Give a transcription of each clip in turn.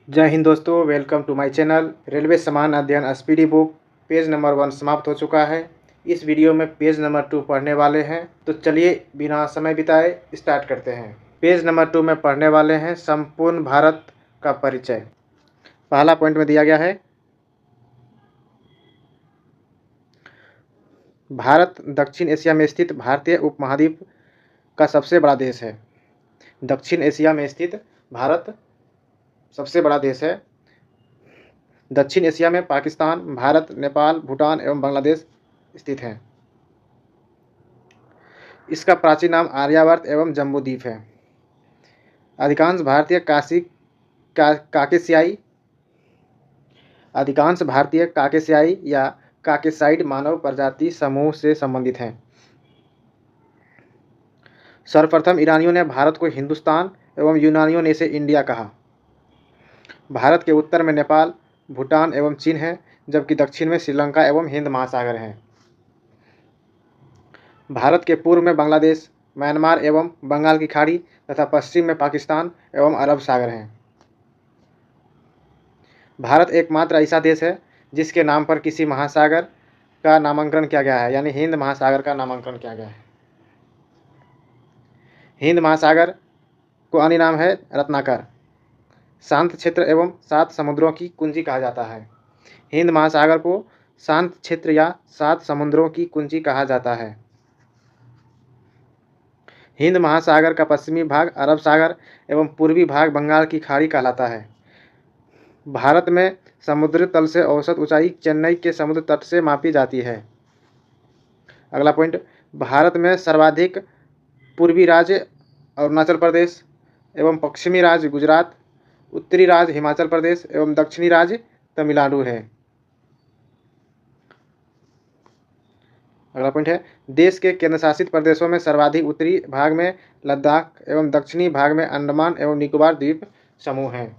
जय हिंद दोस्तों, welcome to my channel. Railway समान अध्ययन स्पीडी बुक पेज नंबर 1 समाप्त हो चुका है। इस वीडियो में पेज नंबर 2 पढ़ने वाले हैं, तो चलिए बिना समय बिताए स्टार्ट करते हैं। पेज नंबर 2 में पढ़ने वाले हैं संपूर्ण भारत का परिचय। पहला पॉइंट में दिया गया है, भारत दक्षिण एशिया में स्थित भारतीय उपमहाद्वीप का सबसे बड़ा देश है। दक्षिण एशिया में स्थित भारत सबसे बड़ा देश है। दक्षिण एशिया में पाकिस्तान, भारत, नेपाल, भूटान एवं बांग्लादेश स्थित हैं। इसका प्राचीन नाम आर्यावर्त एवं जम्बूद्वीप है। अधिकांश भारतीय काकेसियाई या काकेसाइड मानव प्रजाति समूह से संबंधित हैं। सर्वप्रथम ईरानियों ने भारत को हिंदुस्तान एवं यूनानियों ने इसे इंडिया कहा। भारत के उत्तर में नेपाल, भूटान एवं चीन है, जबकि दक्षिण में श्रीलंका एवं हिंद महासागर है। भारत के पूर्व में बांग्लादेश, म्यांमार एवं बंगाल की खाड़ी तथा पश्चिम में पाकिस्तान एवं अरब सागर हैं। भारत एकमात्र ऐसा देश है जिसके नाम पर किसी महासागर का नामांकन किया गया है, यानी हिंद महासागर का नामांकन किया गया है। हिंद महासागर को अन्य नाम है रत्नाकर। शांत क्षेत्र एवं 7 समुद्रों की कुंजी कहा जाता है। हिंद महासागर को शांत क्षेत्र या 7 समुद्रों की कुंजी कहा जाता है। हिंद महासागर का पश्चिमी भाग अरब सागर एवं पूर्वी भाग बंगाल की खाड़ी कहलाता है। भारत में समुद्री तल से औसत ऊंचाई चेन्नई के समुद्र तट से मापी जाती है। अगला पॉइंट, भारत में सर्वाधिक पूर्वी राज्य अरुणाचल प्रदेश एवं पश्चिमी राज्य गुजरात, उत्तरी राज्य हिमाचल प्रदेश एवं दक्षिणी राज्य तमिलनाडु है। अगला पॉइंट है, देश के केंद्रशासित प्रदेशों में सर्वाधिक उत्तरी भाग में लद्दाख एवं दक्षिणी भाग में अंडमान एवं निकोबार द्वीप समूह हैं।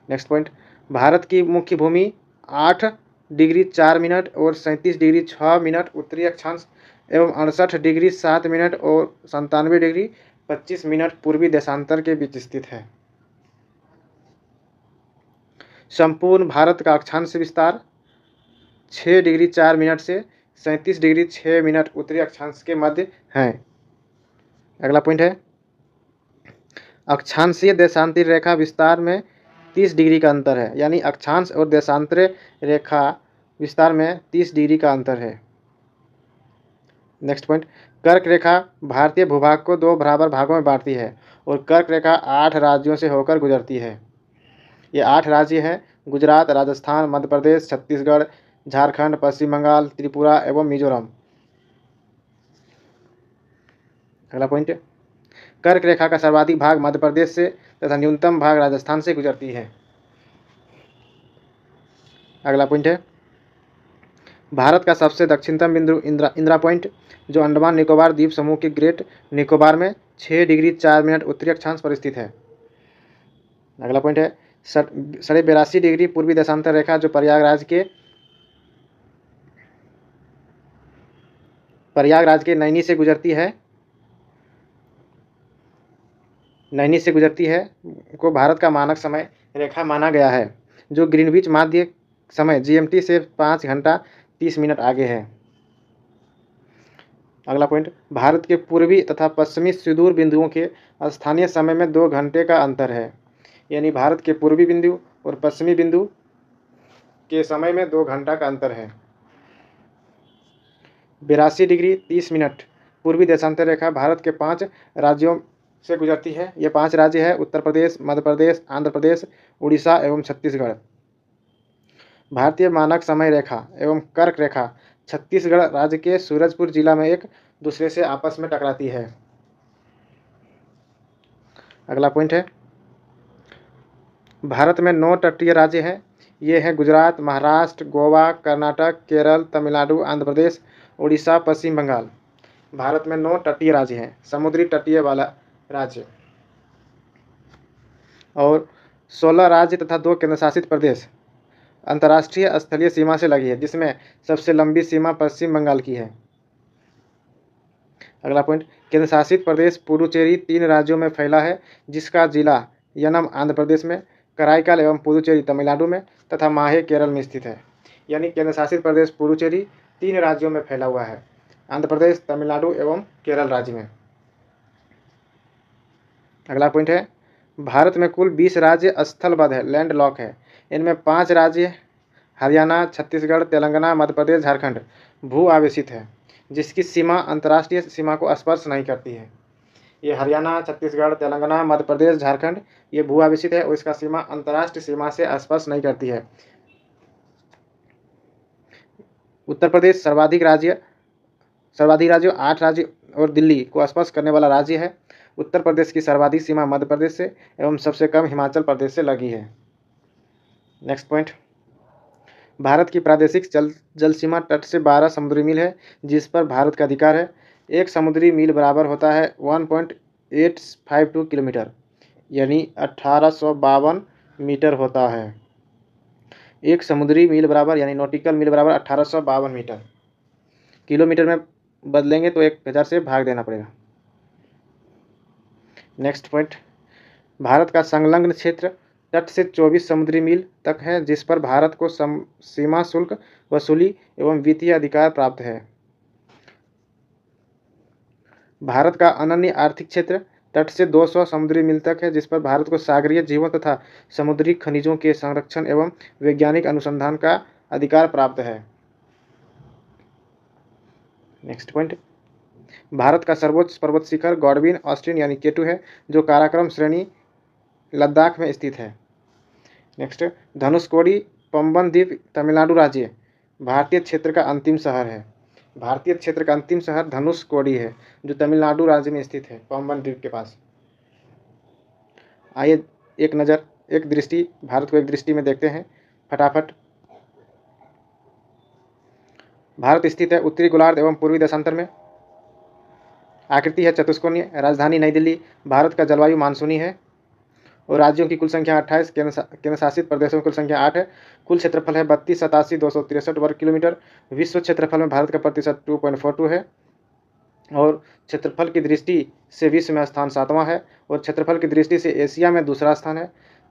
नेक्स्ट पॉइंट, भारत की मुख्य भूमि 8 डिग्री 4 मिनट और 37 डिग्री 6 मिनट उत्तरी अक्षांश एवं 68 डिग्री 7 मिनट और 97 डिग्री 25 मिनट पूर्वी देशांतर के बीच स्थित है। संपूर्ण भारत का अक्षांश विस्तार 6 डिग्री 4 मिनट से 37 डिग्री 6 मिनट उत्तरी अक्षांश के मध्य है। अगला पॉइंट है, अक्षांशीय देशांतरीय रेखा विस्तार में 30 डिग्री का अंतर है, यानी अक्षांश और देशांतरीय रेखा विस्तार में 30 डिग्री का अंतर है। नेक्स्ट पॉइंट, कर्क रेखा भारतीय भूभाग को 2 बराबर भागों में बांटती है और कर्क रेखा 8 राज्यों से होकर गुजरती है। ये 8 राज्य हैं गुजरात, राजस्थान, मध्य प्रदेश, छत्तीसगढ़, झारखंड, पश्चिम बंगाल, त्रिपुरा एवं मिजोरम। अगला पॉइंट, कर्क रेखा का सर्वाधिक भाग मध्य प्रदेश से तथा न्यूनतम भाग राजस्थान से गुजरती है। अगला पॉइंट है, भारत का सबसे दक्षिणतम बिंदु इंदिरा पॉइंट, जो अंडमान निकोबार द्वीप समूह के ग्रेट निकोबार में 6 डिग्री 4 मिनट उत्तरी अक्षांश पर स्थित है। अगला पॉइंट है, 82.5 डिग्री पूर्वी देशांतर रेखा जो प्रयागराज के नैनी से गुजरती है को भारत का मानक समय रेखा माना गया है, जो ग्रीनविच माध्य समय GMT से 5 घंटा 30 मिनट आगे है। अगला पॉइंट, भारत के पूर्वी तथा पश्चिमी सुदूर बिंदुओं के स्थानीय समय में 2 घंटे का अंतर है, यानी भारत के पूर्वी बिंदु और पश्चिमी बिंदु के समय में 2 घंटा का अंतर है। 82 डिग्री 30 मिनट पूर्वी देशांतर रेखा भारत के 5 राज्यों से गुजरती है। ये 5 राज्य है उत्तर प्रदेश, मध्य प्रदेश, आंध्र प्रदेश, उड़ीसा एवं छत्तीसगढ़। भारतीय मानक समय रेखा एवं कर्क रेखा छत्तीसगढ़ राज्य के सूरजपुर जिला में एक दूसरे से आपस में टकराती है। अगला पॉइंट है, भारत में 9 तटीय राज्य हैं। ये हैं गुजरात, महाराष्ट्र, गोवा, कर्नाटक, केरल, तमिलनाडु, आंध्र प्रदेश, उड़ीसा, पश्चिम बंगाल। भारत में 9 तटीय राज्य हैं, समुद्री तटीय वाला राज्य, और 16 राज्य तथा 2 केंद्रशासित प्रदेश अंतर्राष्ट्रीय स्थलीय सीमा से लगी है, जिसमें सबसे लंबी सीमा पश्चिम बंगाल की है। अगला पॉइंट, केंद्रशासित प्रदेश पुडुचेरी 3 राज्यों में फैला है, जिसका जिला यनम आंध्र प्रदेश में, कराईकाल एवं पुदुचेरी तमिलनाडु में तथा माहे केरल में स्थित है। यानी केंद्र शासित प्रदेश पुडुचेरी 3 राज्यों में फैला हुआ है, आंध्र प्रदेश, तमिलनाडु एवं केरल राज्य में। अगला पॉइंट है, भारत में कुल 20 राज्य स्थलबद्ध है, लैंड लॉक है। इनमें 5 राज्य हरियाणा, छत्तीसगढ़, तेलंगाना, मध्य प्रदेश, झारखंड भू आवेशित है, जिसकी सीमा अंतर्राष्ट्रीय सीमा को स्पर्श नहीं करती है। ये हरियाणा, छत्तीसगढ़, तेलंगाना, मध्य प्रदेश, झारखंड ये भू आवेशित है और इसका सीमा अंतर्राष्ट्रीय सीमा से स्पर्श नहीं करती है। उत्तर प्रदेश सर्वाधिक राज्य 8 राज्य और दिल्ली को स्पर्श करने वाला राज्य है। उत्तर प्रदेश की सर्वाधिक सीमा मध्य प्रदेश से एवं सबसे कम हिमाचल प्रदेश से लगी है। नेक्स्ट पॉइंट, भारत की प्रादेशिक जल सीमा तट से 12 समुद्री मील है, जिस पर भारत का अधिकार है। एक समुद्री मील बराबर होता है 1.852 किलोमीटर, यानी 1852 मीटर होता है। एक समुद्री मील बराबर यानी नॉटिकल मील बराबर 1852 मीटर। किलोमीटर में बदलेंगे तो 1000 से भाग देना पड़ेगा। नेक्स्ट पॉइंट, भारत का संलग्न क्षेत्र तट से 24 समुद्री मील तक है, जिस पर भारत को सीमा शुल्क वसूली एवं वित्तीय अधिकार प्राप्त है। भारत का अनन्य आर्थिक क्षेत्र तट से 200 समुद्री मील तक है, जिस पर भारत को सागरीय जीवों तथा समुद्री खनिजों के संरक्षण एवं वैज्ञानिक अनुसंधान का अधिकार प्राप्त है। नेक्स्ट पॉइंट, भारत का सर्वोच्च पर्वत शिखर गॉडविन ऑस्टिन यानी केटू है, जो काराकोरम श्रेणी लद्दाख में स्थित है। नेक्स्ट, धनुषकोडी पंबन द्वीप तमिलनाडु राज्य भारतीय क्षेत्र का अंतिम शहर है। भारतीय क्षेत्र का अंतिम शहर धनुषकोडी है, जो तमिलनाडु राज्य में स्थित है, पंबन द्वीप के पास। आइए एक दृष्टि भारत को एक दृष्टि में देखते हैं फटाफट। भारत स्थित है उत्तरी गोलार्ध एवं पूर्वी देशांतर में। आकृति है चतुष्कोणीय। राजधानी नई दिल्ली। भारत का जलवायु मानसूनी है और राज्यों की कुल संख्या 28, केंद्र शासित प्रदेशों की कुल संख्या 8 है। कुल क्षेत्रफल है 32,87,263 वर्ग किलोमीटर। विश्व क्षेत्रफल में भारत का प्रतिशत 2.42 है और क्षेत्रफल की दृष्टि से विश्व में स्थान 7वां है और क्षेत्रफल की दृष्टि से एशिया में दूसरा स्थान है।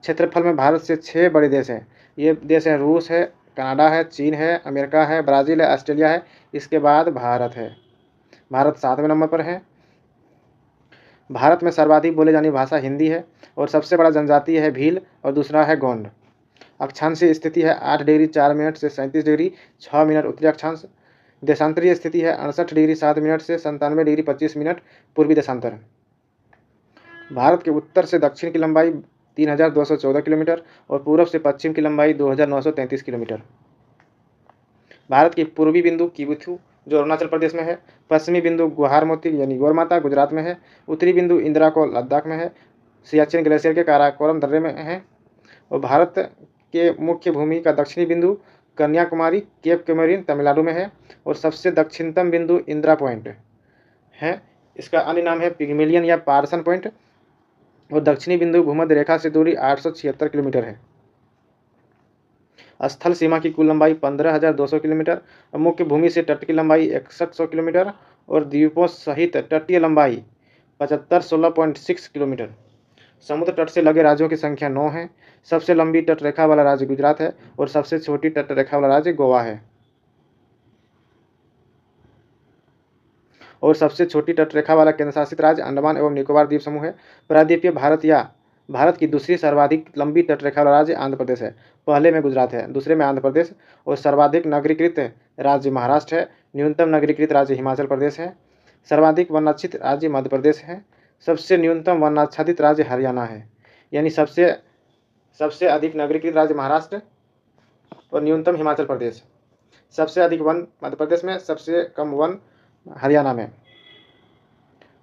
क्षेत्रफल में भारत से 6 बड़े देश हैं। ये देश हैं रूस है, कनाडा है, चीन है, अमेरिका है, ब्राज़ील है, ऑस्ट्रेलिया है। इसके बाद भारत है। भारत 7वें नंबर पर है। भारत में सर्वाधिक बोले जाने भाषा हिंदी है और सबसे बड़ा जनजाति है भील और दूसरा है गोंड। अक्षांशीय स्थिति है 8 डिग्री 4 मिनट से 37 डिग्री 6 मिनट उत्तरी अक्षांश। देशांतरीय स्थिति है 68 डिग्री 7 मिनट से 97 डिग्री 25 मिनट पूर्वी देशांतर। भारत के उत्तर से दक्षिण की लंबाई 3214 किलोमीटर और पूर्व से पश्चिम की लंबाई 2933 किलोमीटर। भारत की पूर्वी बिंदु किबुथु जो अरुणाचल प्रदेश में है, पश्चिमी बिंदु गुहारमोती यानी गौरमाता गुजरात में है, उत्तरी बिंदु इंदिरा कोल लद्दाख में है, सियाचिन ग्लेशियर के काराकोरम दर्रे में है और भारत के मुख्य भूमि का दक्षिणी बिंदु कन्याकुमारी केप कैमरीन तमिलनाडु में है और सबसे दक्षिणतम बिंदु इंदिरा पॉइंट है। इसका अन्य नाम है पिग्मेलियन या पार्सन पॉइंट और दक्षिणी बिंदु भूमध्य रेखा से दूरी 876 किलोमीटर है। स्थल सीमा की कुल लंबाई 15,200 किलोमीटर और मुख्य भूमि से तट की लंबाई 6100 किलोमीटर और द्वीपों सहित तटीय लंबाई 7516.6 किलोमीटर। समुद्र तट से लगे राज्यों की संख्या 9 है। सबसे लंबी तट रेखा वाला राज्य गुजरात है और सबसे छोटी तट रेखा वाला राज्य गोवा है और सबसे छोटी तट रेखा वाला केंद्र शासित राज्य अंडमान एवं निकोबार द्वीप समूह है। प्रायद्वीपीय भारत की दूसरी सर्वाधिक लंबी तटरेखा वाला राज्य आंध्र प्रदेश है। पहले में गुजरात है, दूसरे में आंध्र प्रदेश और सर्वाधिक नगरीकृत राज्य महाराष्ट्र है। न्यूनतम नगरीकृत राज्य हिमाचल प्रदेश है। सर्वाधिक वनाच्छादित राज्य मध्य प्रदेश है। सबसे न्यूनतम वनाच्छादित राज्य हरियाणा है। यानी सबसे अधिक नगरीकृत राज्य महाराष्ट्र और न्यूनतम हिमाचल प्रदेश। सबसे अधिक वन मध्य प्रदेश में, सबसे कम वन हरियाणा में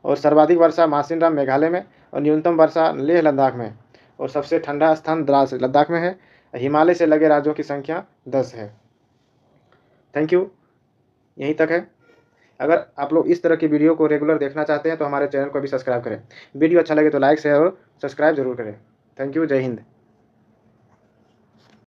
और सर्वाधिक वर्षा मासिनराम मेघालय में और न्यूनतम वर्षा लेह लद्दाख में और सबसे ठंडा स्थान द्रास लद्दाख में है। हिमालय से लगे राज्यों की संख्या 10 है। थैंक यू, यहीं तक है। अगर आप लोग इस तरह की वीडियो को रेगुलर देखना चाहते हैं तो हमारे चैनल को भी सब्सक्राइब करें। वीडियो अच्छा लगे तो लाइक शेयर और सब्सक्राइब जरूर करें। थैंक यू, जय हिंद।